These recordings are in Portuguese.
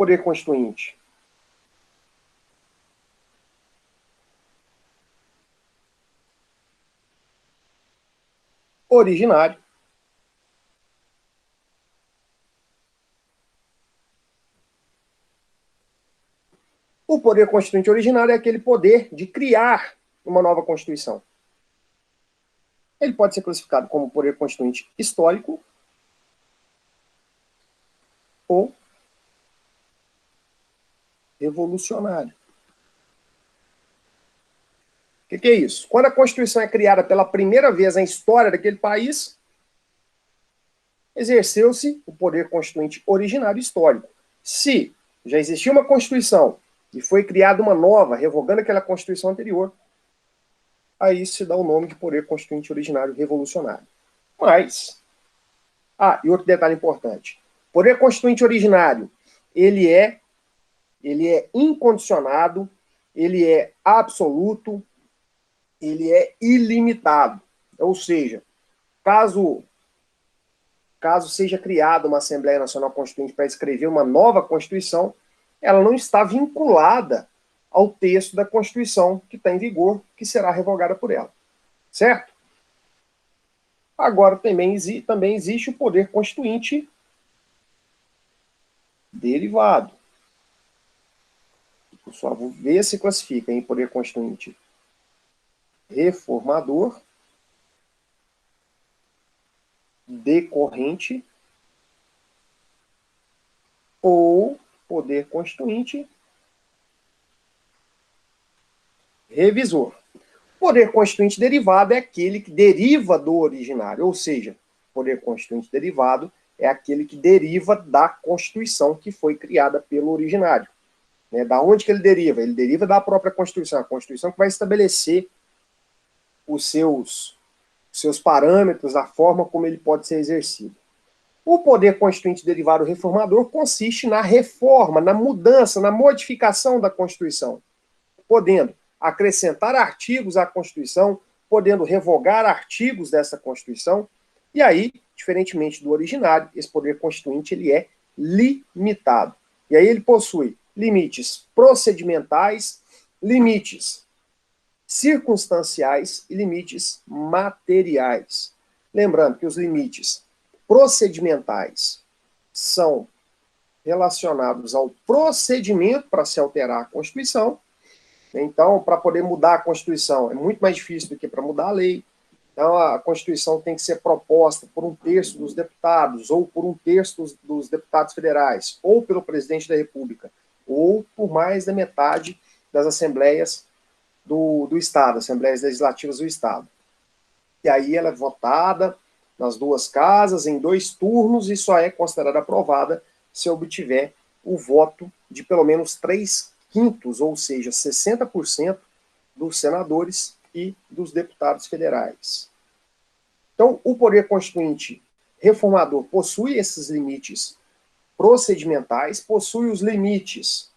poder constituinte? Originário. O poder constituinte originário é aquele poder de criar uma nova Constituição. Ele pode ser classificado como poder constituinte histórico ou revolucionário. O que é isso? Quando a Constituição é criada pela primeira vez na história daquele país, exerceu-se o poder constituinte originário histórico. Se já existia uma Constituição e foi criada uma nova, revogando aquela Constituição anterior, aí se dá o nome de poder constituinte originário revolucionário. Mas, e outro detalhe importante, poder constituinte originário, ele é incondicionado, ele é absoluto, ele é ilimitado. Ou seja, caso seja criada uma Assembleia Nacional Constituinte para escrever uma nova Constituição, ela não está vinculada ao texto da Constituição que está em vigor, que será revogada por ela. Certo? Agora também existe o poder constituinte derivado. Só vou ver se classifica em poder constituinte reformador, decorrente ou poder constituinte revisor. Poder constituinte derivado é aquele que deriva do originário, ou seja, poder constituinte derivado é aquele que deriva da Constituição que foi criada pelo originário. Da onde que ele deriva? Ele deriva da própria Constituição, a Constituição que vai estabelecer os seus parâmetros, a forma como ele pode ser exercido. O poder constituinte derivado reformador consiste na reforma, na mudança, na modificação da Constituição, podendo acrescentar artigos à Constituição, podendo revogar artigos dessa Constituição, e aí, diferentemente do originário, esse poder constituinte ele é limitado. E aí ele possui limites procedimentais, limites circunstanciais e limites materiais. Lembrando que os limites procedimentais são relacionados ao procedimento para se alterar a Constituição. Então, para poder mudar a Constituição é muito mais difícil do que para mudar a lei. Então, a Constituição tem que ser proposta por 1/3 dos deputados, ou por 1/3 dos deputados federais, ou pelo presidente da República, ou por mais da metade das assembleias do Estado, assembleias legislativas do Estado. E aí ela é votada nas duas casas, em 2 turnos, e só é considerada aprovada se obtiver o voto de pelo menos 3/5, ou seja, 60% dos senadores e dos deputados federais. Então, o poder constituinte reformador possui esses limites procedimentais, possui os limites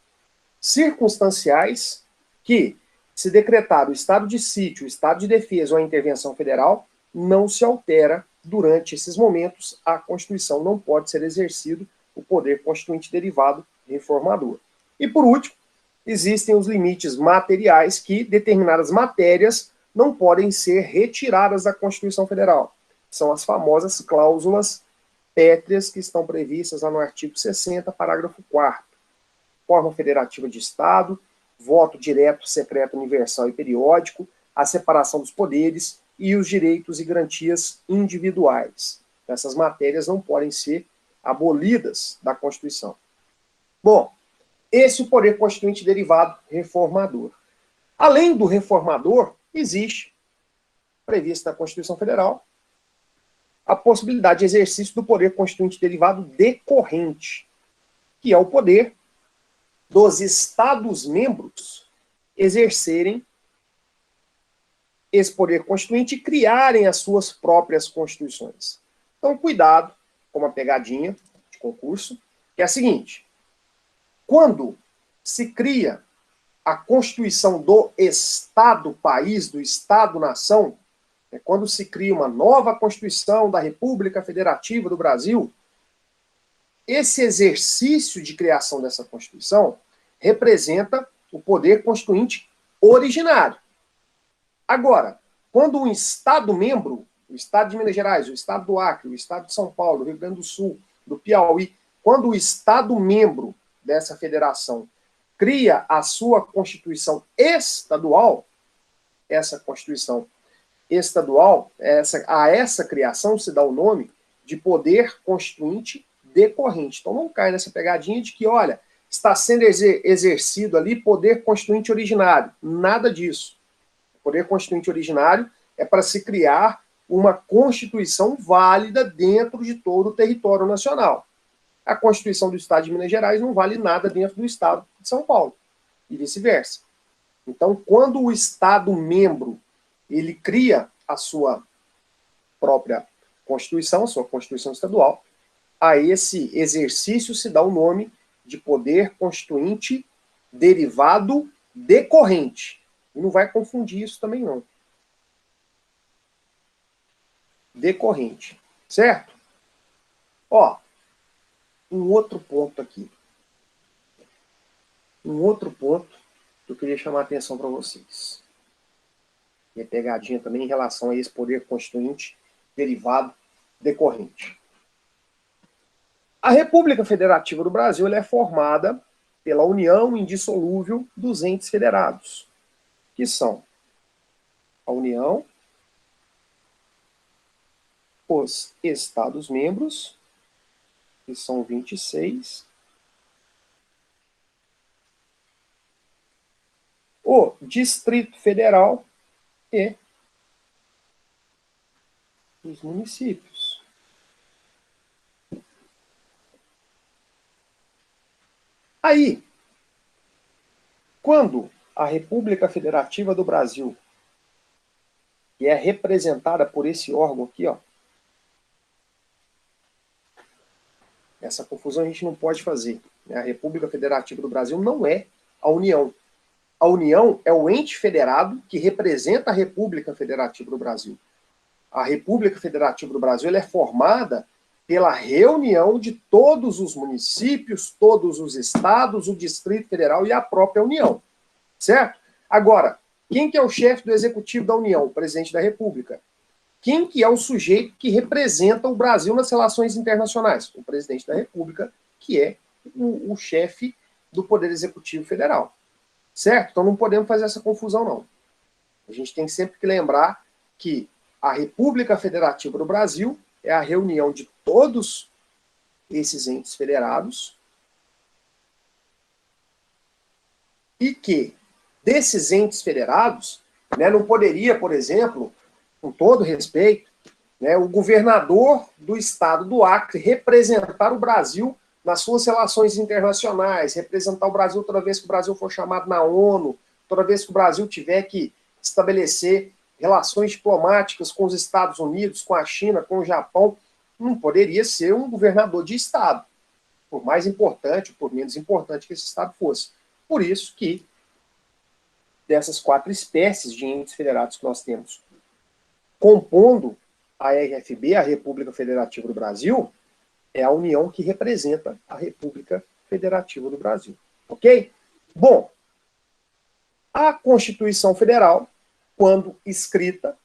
circunstanciais que, se decretar o estado de sítio, o estado de defesa ou a intervenção federal, não se altera durante esses momentos, a Constituição não pode ser exercido o poder constituinte derivado reformador. E, por último, existem os limites materiais que determinadas matérias não podem ser retiradas da Constituição Federal. São as famosas cláusulas pétreas que estão previstas lá no artigo 60, parágrafo 4º. Forma federativa de Estado, voto direto, secreto, universal e periódico, a separação dos poderes e os direitos e garantias individuais. Essas matérias não podem ser abolidas da Constituição. Bom, esse é o poder constituinte derivado reformador. Além do reformador, existe, prevista na Constituição Federal, a possibilidade de exercício do poder constituinte derivado decorrente, que é o poder dos Estados-membros exercerem esse poder constituinte e criarem as suas próprias constituições. Então, cuidado com uma pegadinha de concurso, que é a seguinte: quando se cria a Constituição do Estado-país, do Estado-nação, quando se cria uma nova Constituição da República Federativa do Brasil, esse exercício de criação dessa Constituição representa o poder constituinte originário. Agora, quando um Estado-membro, o Estado de Minas Gerais, o Estado do Acre, o Estado de São Paulo, o Rio Grande do Sul, do Piauí, quando o Estado-membro dessa federação cria a sua Constituição estadual, essa Constituição estadual, a essa criação se dá o nome de poder constituinte decorrente. Então não cai nessa pegadinha de que, olha, está sendo exercido ali poder constituinte originário. Nada disso. O poder constituinte originário é para se criar uma Constituição válida dentro de todo o território nacional. A Constituição do Estado de Minas Gerais não vale nada dentro do Estado de São Paulo, e vice-versa. Então, quando o Estado-membro ele cria a sua própria Constituição, a sua Constituição estadual, a esse exercício se dá o nome de poder constituinte derivado decorrente. E não vai confundir isso também, não. Decorrente. Certo? Ó, um outro ponto aqui. Um outro ponto que eu queria chamar a atenção para vocês. E é pegadinha também em relação a esse poder constituinte derivado decorrente. A República Federativa do Brasil ela é formada pela união indissolúvel dos entes federados, que são a União, os Estados-membros, que são 26, o Distrito Federal e os municípios. Aí, quando a República Federativa do Brasil, que é representada por esse órgão aqui, ó, essa confusão a gente não pode fazer. Né? A República Federativa do Brasil não é a União. A União é o ente federado que representa a República Federativa do Brasil. A República Federativa do Brasil ela é formada pela reunião de todos os municípios, todos os estados, o Distrito Federal e a própria União. Certo? Agora, quem que é o chefe do Executivo da União? O Presidente da República. Quem que é o sujeito que representa o Brasil nas relações internacionais? O Presidente da República, que é o chefe do Poder Executivo Federal. Certo? Então não podemos fazer essa confusão, não. A gente tem sempre que lembrar que a República Federativa do Brasil é a reunião de todos esses entes federados e que desses entes federados, né, não poderia, por exemplo, com todo respeito, né, o governador do estado do Acre representar o Brasil nas suas relações internacionais, representar o Brasil toda vez que o Brasil for chamado na ONU, toda vez que o Brasil tiver que estabelecer relações diplomáticas com os Estados Unidos, com a China, com o Japão, não poderia ser um governador de estado, por mais importante ou por menos importante que esse estado fosse. Por isso que dessas 4 espécies de entes federados que nós temos compondo a RFB, a República Federativa do Brasil, é a União que representa a República Federativa do Brasil. Ok? Bom, a Constituição Federal, quando escrita,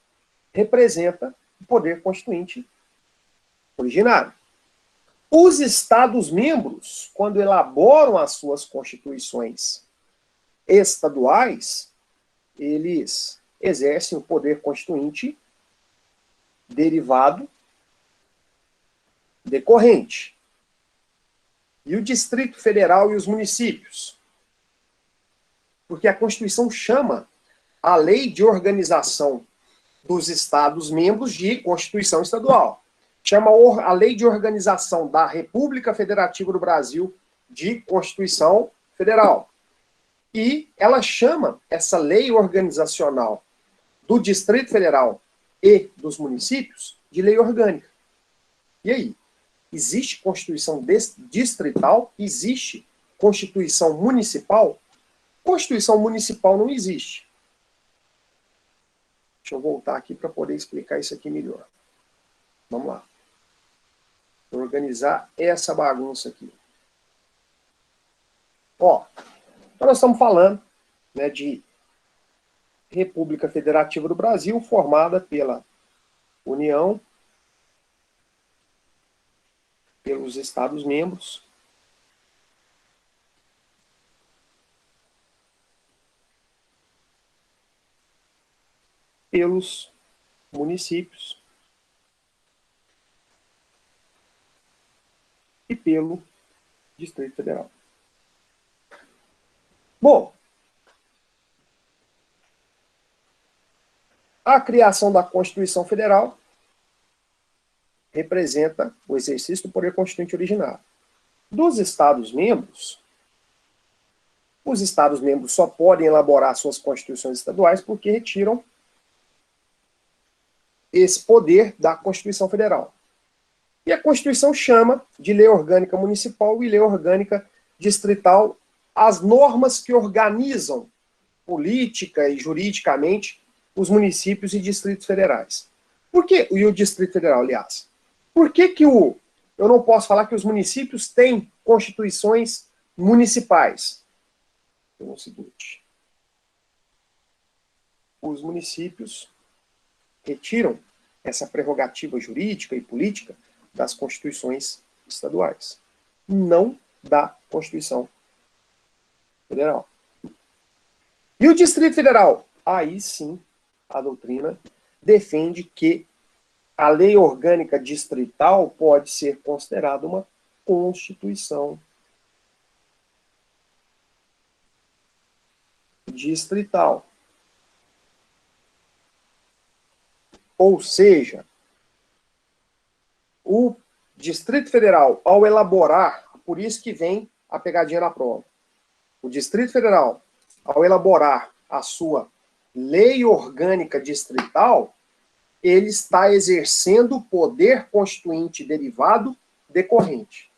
representa o poder constituinte originário. Os Estados-membros, quando elaboram as suas constituições estaduais, eles exercem o poder constituinte derivado decorrente. E o Distrito Federal e os municípios? Porque a Constituição chama a lei de organização dos Estados-membros de Constituição Estadual. Chama a lei de organização da República Federativa do Brasil de Constituição Federal. E ela chama essa lei organizacional do Distrito Federal e dos municípios de lei orgânica. E aí? Existe Constituição distrital? Existe Constituição municipal? Constituição municipal não existe. Deixa eu voltar aqui para poder explicar isso aqui melhor. Vamos lá. Vou organizar essa bagunça aqui. Ó, então nós estamos falando, né, de República Federativa do Brasil, formada pela União, pelos Estados-membros, pelos municípios e pelo Distrito Federal. Bom, a criação da Constituição Federal representa o exercício do poder constituinte originário. Dos Estados-membros, os Estados-membros só podem elaborar suas constituições estaduais porque retiram esse poder da Constituição Federal. E a Constituição chama de lei orgânica municipal e lei orgânica distrital as normas que organizam política e juridicamente os municípios e distritos federais. Por que, e o Distrito Federal, aliás? Por que eu não posso falar que os municípios têm constituições municipais? É o seguinte: os municípios retiram essa prerrogativa jurídica e política das constituições estaduais, não da Constituição Federal. E o Distrito Federal? Aí sim, a doutrina defende que a lei orgânica distrital pode ser considerada uma Constituição distrital. Ou seja, o Distrito Federal, ao elaborar, por isso que vem a pegadinha na prova, o Distrito Federal, ao elaborar a sua lei orgânica distrital, ele está exercendo o poder constituinte derivado decorrente.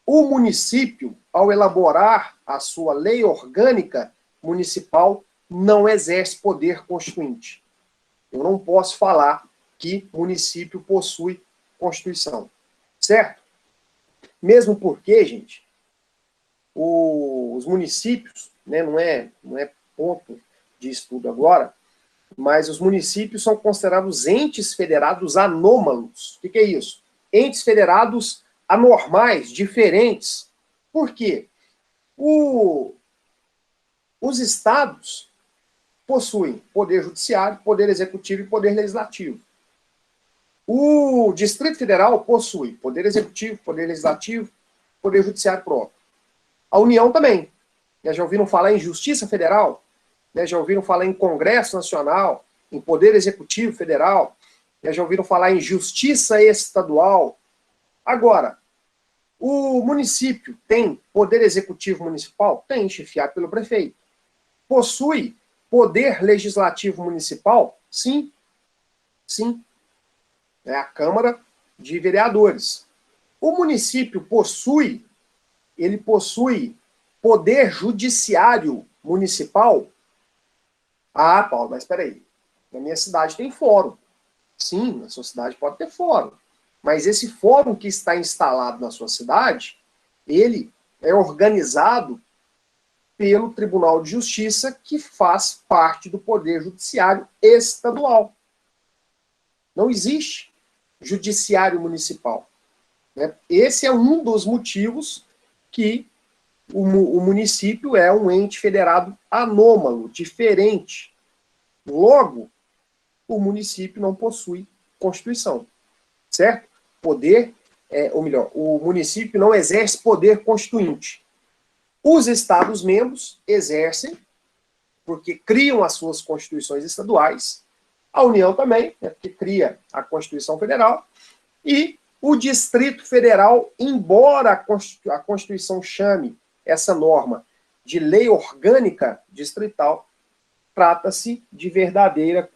O município, ao elaborar a sua lei orgânica municipal, não exerce poder constituinte. Eu não posso falar que município possui Constituição, certo? Mesmo porque, gente, os municípios, né, não é ponto de estudo agora, mas os municípios são considerados entes federados anômalos. O que é isso? Entes federados anormais, diferentes. Por quê? Os estados possuem poder judiciário, poder executivo e poder legislativo. O Distrito Federal possui poder executivo, poder legislativo, poder judiciário próprio. A União também. Já ouviram falar em Justiça Federal? Já ouviram falar em Congresso Nacional, em Poder Executivo Federal? Já ouviram falar em Justiça Estadual? Agora, o município tem poder executivo municipal? Tem, chefiado pelo prefeito. Possui poder legislativo municipal? Sim. Sim. É a Câmara de Vereadores. O município possui poder judiciário municipal? Ah, Paulo, mas espera aí. Na minha cidade tem fórum. Sim, na sua cidade pode ter fórum. Mas esse fórum que está instalado na sua cidade, ele é organizado pelo Tribunal de Justiça, que faz parte do Poder Judiciário Estadual. Não existe judiciário municipal. Né? Esse é um dos motivos que o município é um ente federado anômalo, diferente. Logo, o município não possui Constituição, certo? O município não exerce poder constituinte. Os Estados-membros exercem, porque criam as suas constituições estaduais, a União também, né, porque cria a Constituição Federal, e o Distrito Federal, embora a Constituição chame essa norma de lei orgânica distrital, trata-se de verdadeira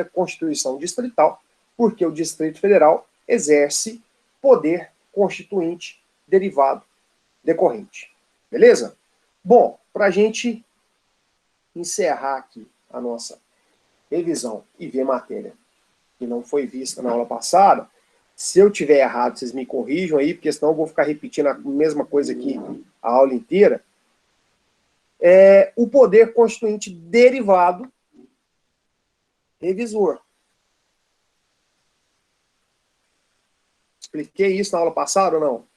Constituição distrital, porque o Distrito Federal exerce poder constituinte derivado decorrente. Beleza? Bom, para a gente encerrar aqui a nossa revisão e ver matéria que não foi vista na aula passada, Se eu tiver errado, vocês me corrijam aí, porque senão eu vou ficar repetindo a mesma coisa aqui a aula inteira. O poder constituinte derivado revisor. Expliquei isso na aula passada ou não?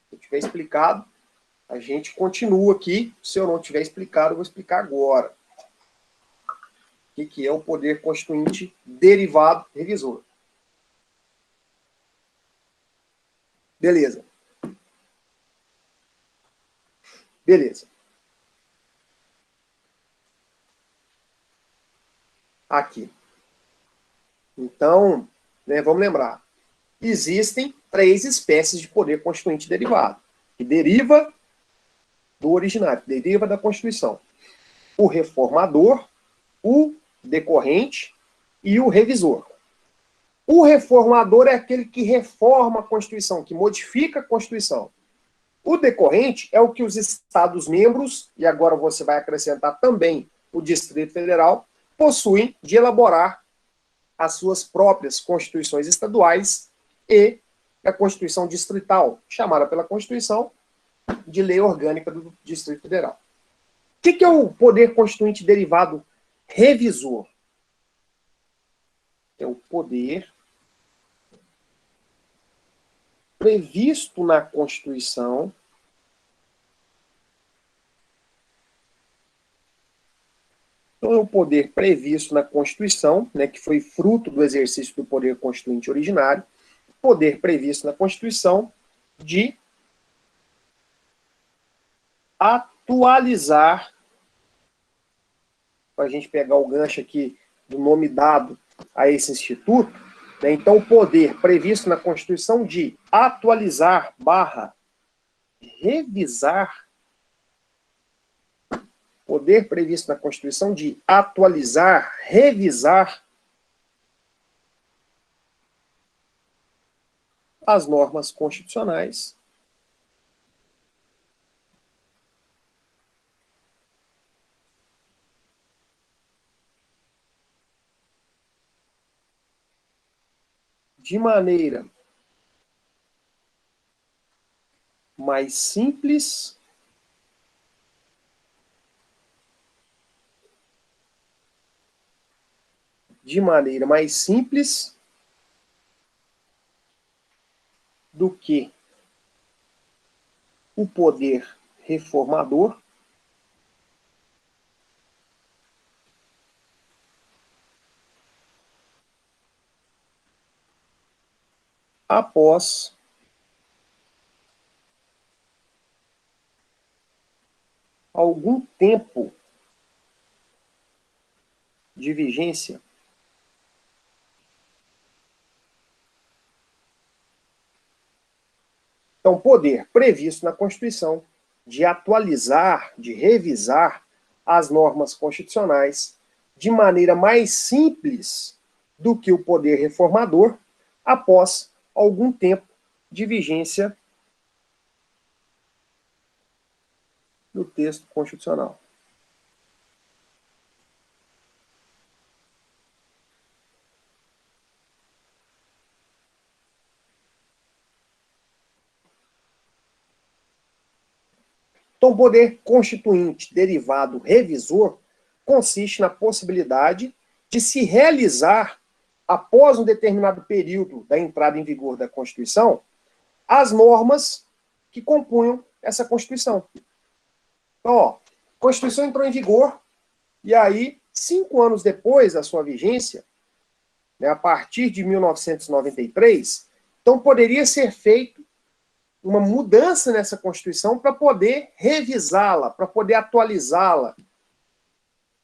Se eu tiver explicado, a gente continua aqui. Se eu não tiver explicado, eu vou explicar agora. O que é o poder constituinte derivado revisor? Beleza. Beleza. Aqui. Então, né, vamos lembrar. Existem 3 espécies de poder constituinte derivado, que deriva do originário, que deriva da Constituição. O reformador, o decorrente e o revisor. O reformador é aquele que reforma a Constituição, que modifica a Constituição. O decorrente é o que os Estados-membros, e agora você vai acrescentar também o Distrito Federal, possuem de elaborar as suas próprias constituições estaduais e a Constituição distrital, chamada pela Constituição de Lei Orgânica do Distrito Federal. O que é o poder constituinte derivado revisor? É o poder previsto na Constituição Então, é o poder previsto na Constituição, né, que foi fruto do exercício do poder constituinte originário, poder previsto na Constituição de atualizar, para a gente pegar o gancho aqui do nome dado a esse instituto, né, então o poder previsto na Constituição de atualizar / revisar, poder previsto na Constituição de atualizar, revisar as normas constitucionais de maneira mais simples do que o poder reformador após algum tempo de vigência Então, poder previsto na Constituição de atualizar, de revisar as normas constitucionais de maneira mais simples do que o poder reformador após algum tempo de vigência do texto constitucional. Então, o poder constituinte derivado revisor consiste na possibilidade de se realizar, após um determinado período da entrada em vigor da Constituição, as normas que compunham essa Constituição. Então, ó, a Constituição entrou em vigor, e aí, 5 anos depois da sua vigência, né, a partir de 1993, então poderia ser feito uma mudança nessa Constituição para poder revisá-la, para poder atualizá-la.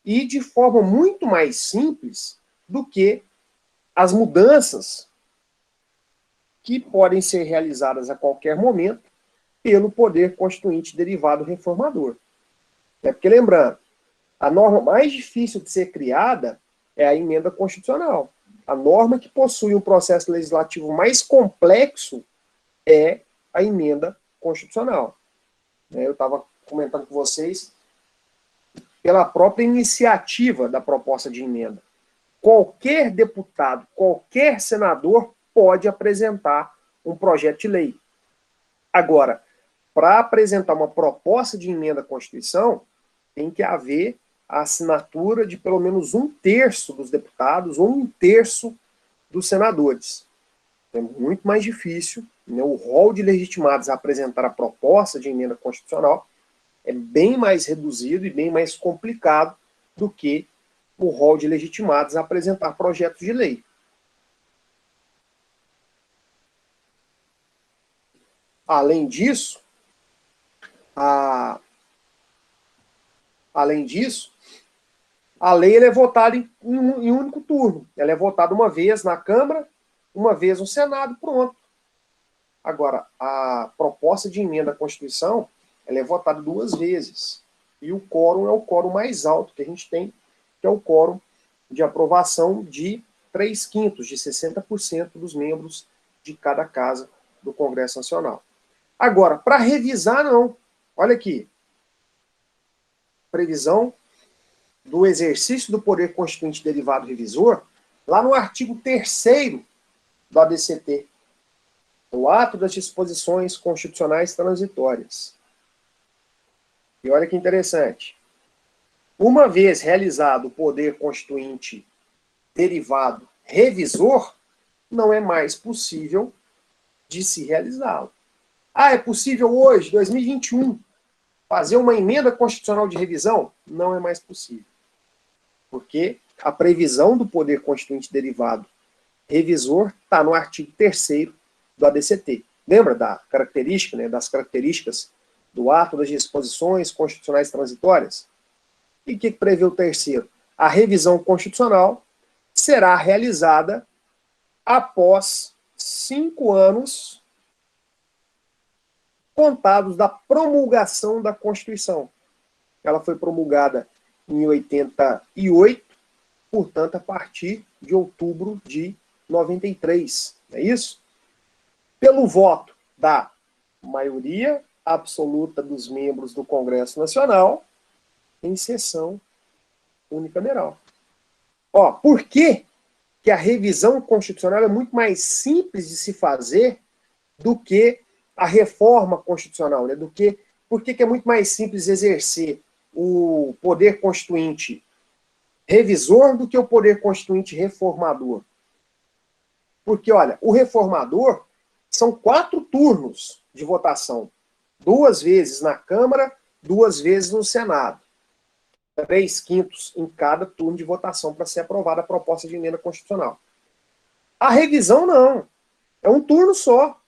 E de forma muito mais simples do que as mudanças que podem ser realizadas a qualquer momento pelo poder constituinte derivado reformador. Porque, lembrando, a norma mais difícil de ser criada é a emenda constitucional. A norma que possui um processo legislativo mais complexo é a emenda constitucional. Eu estava comentando com vocês pela própria iniciativa da proposta de emenda. Qualquer deputado, qualquer senador pode apresentar um projeto de lei. Agora, para apresentar uma proposta de emenda à Constituição, tem que haver a assinatura de pelo menos 1/3 dos deputados ou 1/3 dos senadores. É muito mais difícil, né? O rol de legitimados a apresentar a proposta de emenda constitucional é bem mais reduzido e bem mais complicado do que o rol de legitimados a apresentar projetos de lei. Além disso, a lei ela é votada em um único turno. Ela é votada uma vez na Câmara, uma vez no Senado, pronto. Agora, a proposta de emenda à Constituição, ela é votada 2 vezes. E o quórum é o quórum mais alto que a gente tem, que é o quórum de aprovação de 3/5, de 60% dos membros de cada casa do Congresso Nacional. Agora, para revisar, não. Olha aqui. Previsão do exercício do poder constituinte derivado revisor, lá no artigo 3º do ADCT, o ato das disposições constitucionais transitórias. E olha que interessante. Uma vez realizado o poder constituinte derivado revisor, não é mais possível de se realizá-lo. Ah, é possível hoje, 2021, fazer uma emenda constitucional de revisão? Não é mais possível. Porque a previsão do poder constituinte derivado revisor está no artigo 3º do ADCT. Lembra da característica, né, das características do ato das disposições constitucionais transitórias? E o que prevê o 3º? A revisão constitucional será realizada após 5 anos contados da promulgação da Constituição. Ela foi promulgada em 88, portanto, a partir de outubro de 93. É isso? Pelo voto da maioria absoluta dos membros do Congresso Nacional, em sessão unicameral. Ó, por que que a revisão constitucional é muito mais simples de se fazer do que a reforma constitucional, né? Por que é muito mais simples exercer o poder constituinte revisor do que o poder constituinte reformador? Porque, olha, o reformador são 4 turnos de votação. 2 vezes na Câmara, 2 vezes no Senado. 3/5 em cada turno de votação para ser aprovada a proposta de emenda constitucional. A revisão não. É um turno só.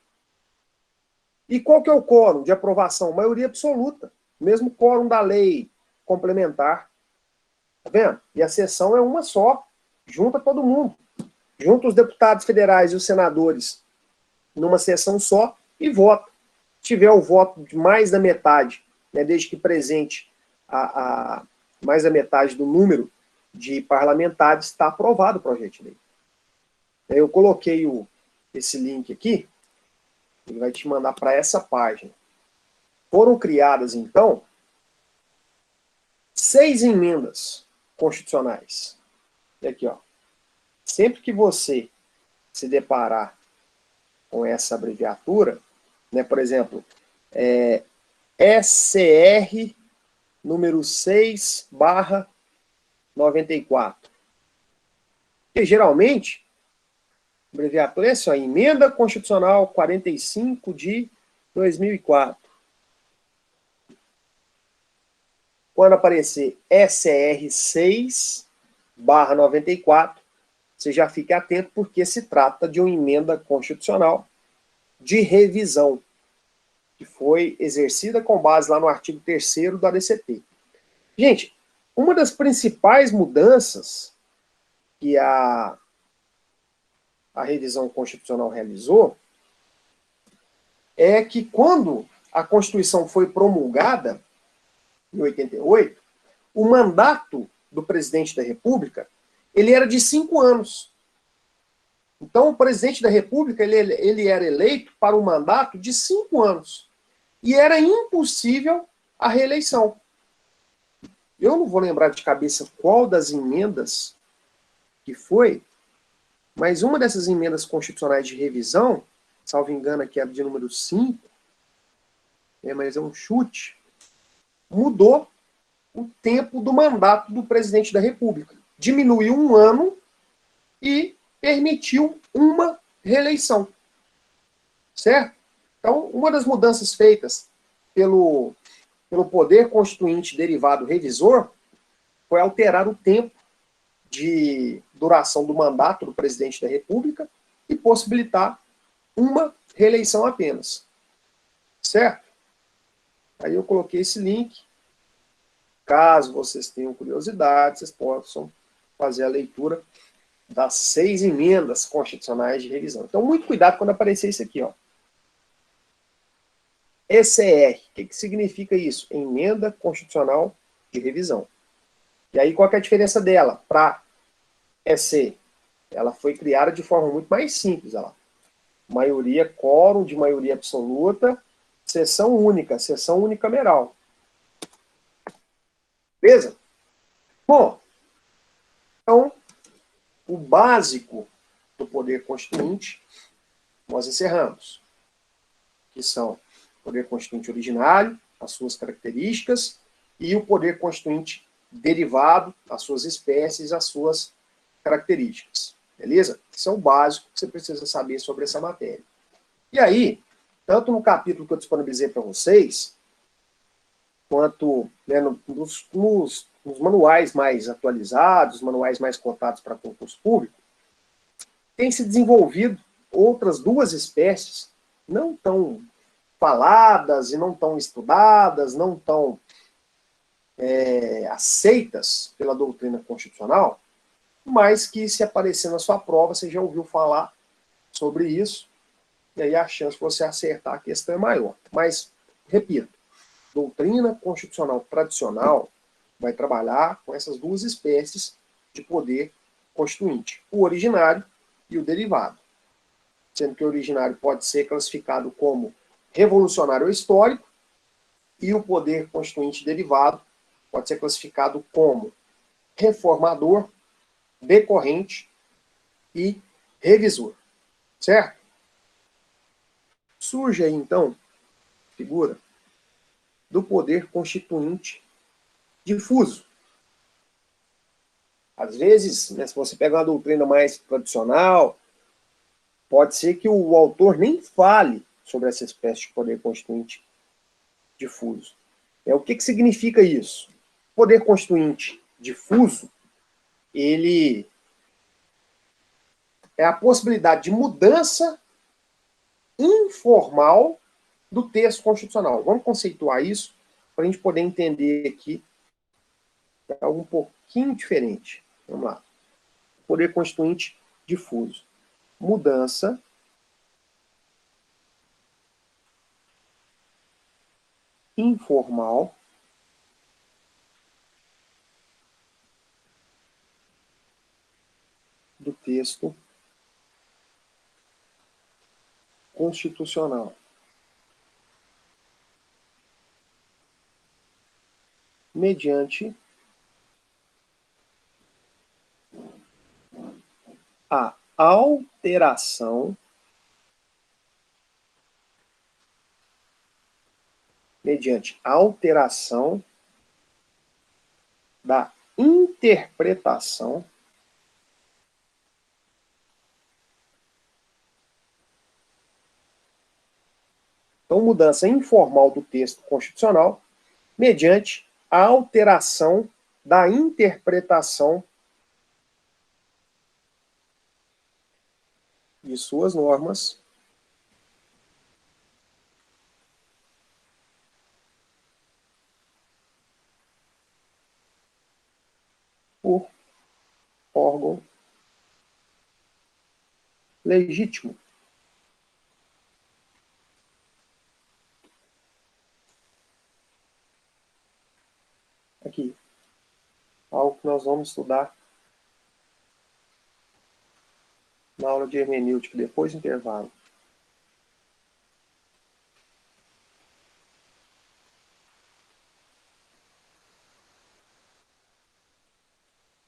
E qual que é o quórum de aprovação? Maioria absoluta. Mesmo quórum da lei complementar. Tá vendo? E a sessão é uma só. Junta todo mundo. Junta os deputados federais e os senadores numa sessão só e vota. Se tiver o voto de mais da metade, né, desde que presente mais da metade do número de parlamentares, está aprovado o projeto de lei. Eu coloquei esse link aqui, ele vai te mandar para essa página. Foram criadas, então, 6 emendas constitucionais. E aqui, ó. Sempre que você se deparar com essa abreviatura, né, por exemplo, SCR número 6/94. Porque geralmente, a abreviatura é assim, ó, Emenda Constitucional 45 de 2004. Quando aparecer SR 6/94, você já fica atento porque se trata de uma emenda constitucional de revisão, que foi exercida com base lá no artigo 3º do ADCT. Gente, uma das principais mudanças que a revisão constitucional realizou é que quando a Constituição foi promulgada, em 88, o mandato do presidente da República, ele era de 5 anos. Então, o presidente da República, ele era eleito para um mandato de 5 anos. E era impossível a reeleição. Eu não vou lembrar de cabeça qual das emendas que foi, mas uma dessas emendas constitucionais de revisão, salvo engano aqui é de número 5, mas é um chute, mudou o tempo do mandato do presidente da República. Diminuiu 1 ano e permitiu uma reeleição. Certo? Então, uma das mudanças feitas pelo poder constituinte derivado revisor foi alterar o tempo de duração do mandato do presidente da República e possibilitar uma reeleição apenas. Certo? Aí eu coloquei esse link. Caso vocês tenham curiosidade, vocês possam fazer a leitura das 6 emendas constitucionais de revisão. Então, muito cuidado quando aparecer isso aqui, ó. ECR, o que significa isso? Emenda Constitucional de Revisão. E aí, qual que é a diferença dela para EC? Ela foi criada de forma muito mais simples. Ela. Maioria, quórum de maioria absoluta, sessão unicameral. Beleza? Bom, então, o básico do poder constituinte, nós encerramos, que são o poder constituinte originário, as suas características, e o poder constituinte derivado, as suas espécies, as suas características. Beleza? Isso é o básico que você precisa saber sobre essa matéria. E aí, tanto no capítulo que eu disponibilizei para vocês, quanto né, nos manuais mais atualizados, manuais mais cotados para concurso público, tem se desenvolvido outras 2 espécies, não tão faladas e não tão estudadas, não tão aceitas pela doutrina constitucional, mas que se aparecer na sua prova, você já ouviu falar sobre isso, e aí a chance de você acertar a questão é maior. Mas, repito, doutrina constitucional tradicional vai trabalhar com essas 2 espécies de poder constituinte, o originário e o derivado. Sendo que o originário pode ser classificado como revolucionário ou histórico, e o poder constituinte derivado pode ser classificado como reformador, decorrente e revisor. Certo? Surge aí, então, a figura do poder constituinte difuso. Às vezes, né, se você pega uma doutrina mais tradicional, pode ser que o autor nem fale sobre essa espécie de poder constituinte difuso. O que significa isso? Poder constituinte difuso, ele é a possibilidade de mudança informal do texto constitucional. Vamos conceituar isso para a gente poder entender aqui algo um pouquinho diferente. Vamos lá. Poder constituinte difuso. Mudança informal do texto constitucional. Mediante a alteração da interpretação então, mudança informal do texto constitucional mediante a alteração da interpretação de suas normas por órgão legítimo. Aqui, algo que nós vamos estudar na aula de hermenêutica, depois do intervalo.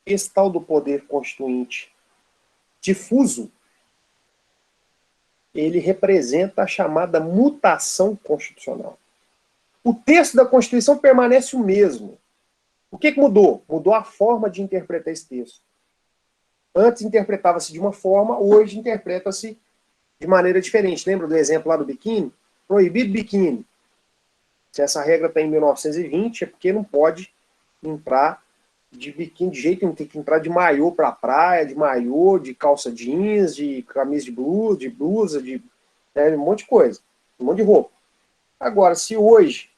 Esse tal do poder constituinte difuso, ele representa a chamada mutação constitucional. O texto da Constituição permanece o mesmo. O que mudou? Mudou a forma de interpretar esse texto. Antes interpretava-se de uma forma, hoje interpreta-se de maneira diferente. Lembra do exemplo lá do biquíni? Proibido biquíni. Se essa regra está em 1920, é porque não pode entrar de biquíni de jeito nenhum. Tem que entrar de maiô para a praia, de maiô, de calça jeans, de camisa de blusa, de um monte de coisa, um monte de roupa. Agora, se hoje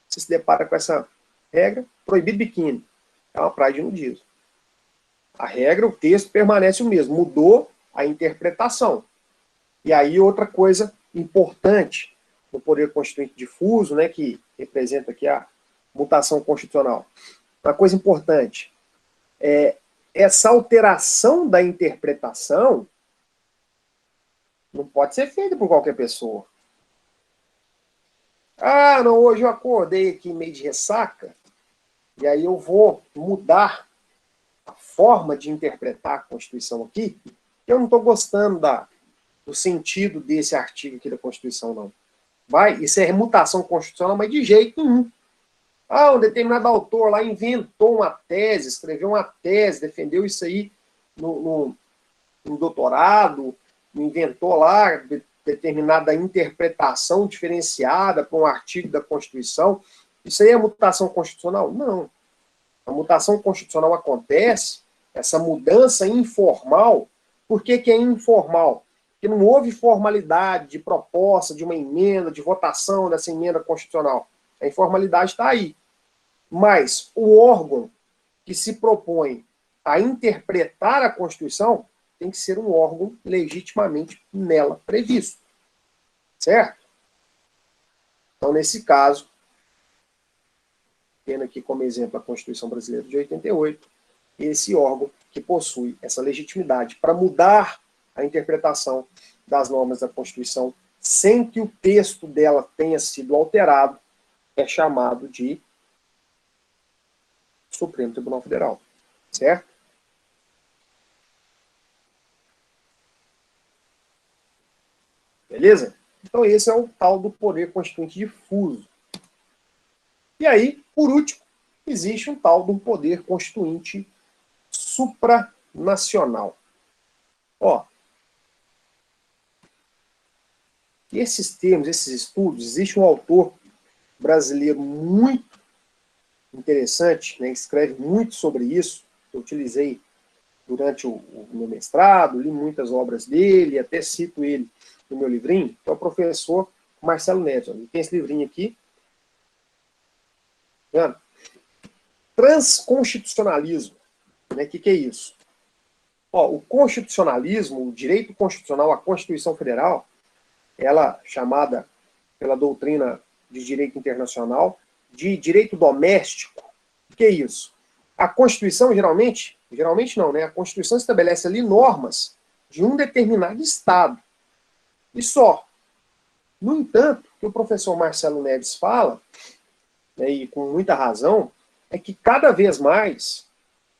você se depara com essa regra, proibido biquíni, é uma praia de nudismo. A regra, o texto permanece o mesmo, mudou a interpretação. E aí outra coisa importante no poder constituinte difuso, né, que representa aqui a mutação constitucional. Uma coisa importante, essa alteração da interpretação não pode ser feita por qualquer pessoa. Ah, não, hoje eu acordei aqui meio de ressaca, e aí eu vou mudar a forma de interpretar a Constituição aqui, eu não estou gostando do sentido desse artigo aqui da Constituição, não. Isso é remutação constitucional, mas de jeito nenhum. Ah, um determinado autor lá inventou uma tese, escreveu uma tese, defendeu isso aí no doutorado, inventou lá determinada interpretação diferenciada para um artigo da Constituição. Isso aí é mutação constitucional? Não. A mutação constitucional acontece, essa mudança informal. Por que é informal? Porque não houve formalidade de proposta, de uma emenda, de votação dessa emenda constitucional. A informalidade está aí. Mas o órgão que se propõe a interpretar a Constituição tem que ser um órgão legitimamente nela previsto. Certo? Então, nesse caso, tendo aqui como exemplo a Constituição Brasileira de 88, esse órgão que possui essa legitimidade para mudar a interpretação das normas da Constituição sem que o texto dela tenha sido alterado é chamado de Supremo Tribunal Federal. Certo? Beleza? Então esse é o tal do poder constituinte difuso. E aí, por último, existe um tal do poder constituinte supranacional. Ó, esses termos, esses estudos, existe um autor brasileiro muito interessante, né, escreve muito sobre isso, eu utilizei durante o meu mestrado, li muitas obras dele, até cito ele no meu livrinho, que é o professor Marcelo Neves. Ele tem esse livrinho aqui. Tá? Transconstitucionalismo. Né? O que é isso? Ó, o constitucionalismo, o direito constitucional, a Constituição Federal, ela chamada pela doutrina de direito internacional de direito doméstico. O que é isso? A Constituição, geralmente não, né? A Constituição estabelece ali normas de um determinado Estado. E só. No entanto, o que o professor Marcelo Neves fala, né, e com muita razão, é que cada vez mais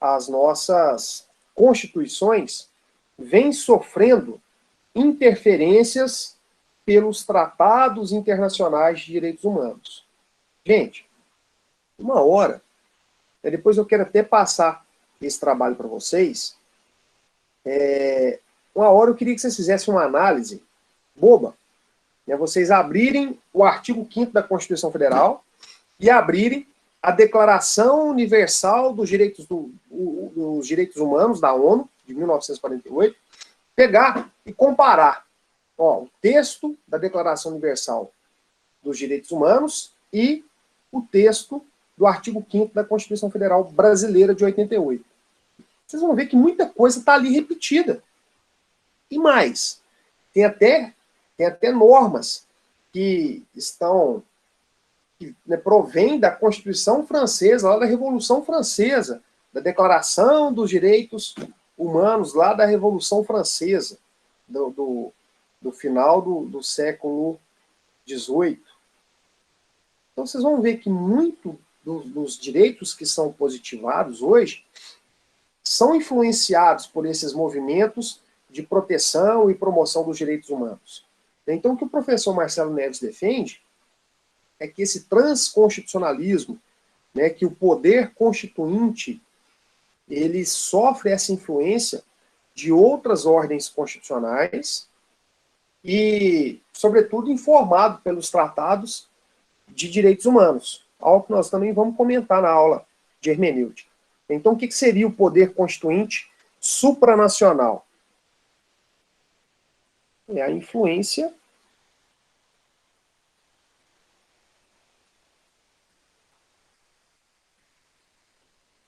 as nossas constituições vêm sofrendo interferências pelos tratados internacionais de direitos humanos. Gente, uma hora, depois eu quero até passar esse trabalho para vocês, uma hora eu queria que vocês fizessem uma análise boba, né, vocês abrirem o artigo 5º da Constituição Federal e abrirem a Declaração Universal dos Direitos Humanos da ONU, de 1948, pegar e comparar o texto da Declaração Universal dos Direitos Humanos e o texto do artigo 5º da Constituição Federal Brasileira de 88. Vocês vão ver que muita coisa está ali repetida. E mais, tem até normas que provém da Constituição Francesa, lá da Revolução Francesa, da Declaração dos Direitos Humanos, lá da Revolução Francesa, do final do século XVIII. Então vocês vão ver que muito dos direitos que são positivados hoje são influenciados por esses movimentos de proteção e promoção dos direitos humanos. Então, o que o professor Marcelo Neves defende é que esse transconstitucionalismo, né, que o poder constituinte ele sofre essa influência de outras ordens constitucionais e, sobretudo, informado pelos tratados de direitos humanos, algo que nós também vamos comentar na aula de hermenêutica. Então, o que seria o poder constituinte supranacional? É a influência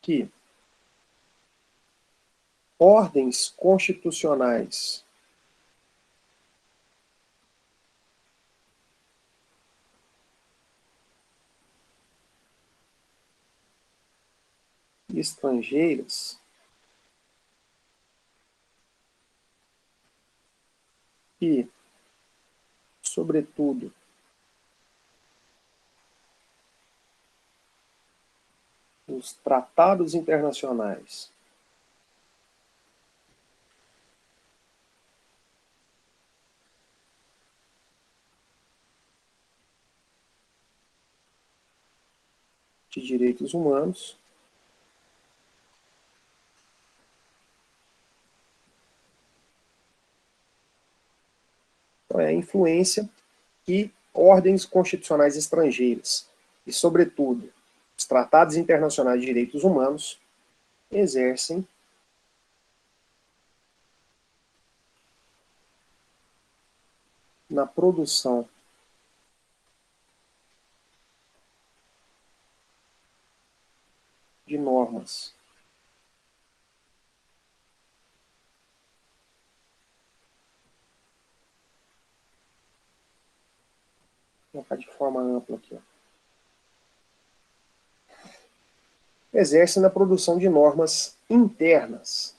que ordens constitucionais estrangeiras e, sobretudo, os tratados internacionais de direitos humanos então, é a influência que ordens constitucionais estrangeiras e, sobretudo, os tratados internacionais de direitos humanos exercem na produção de normas vou colocar de forma ampla aqui, ó. Exerce na produção de normas internas.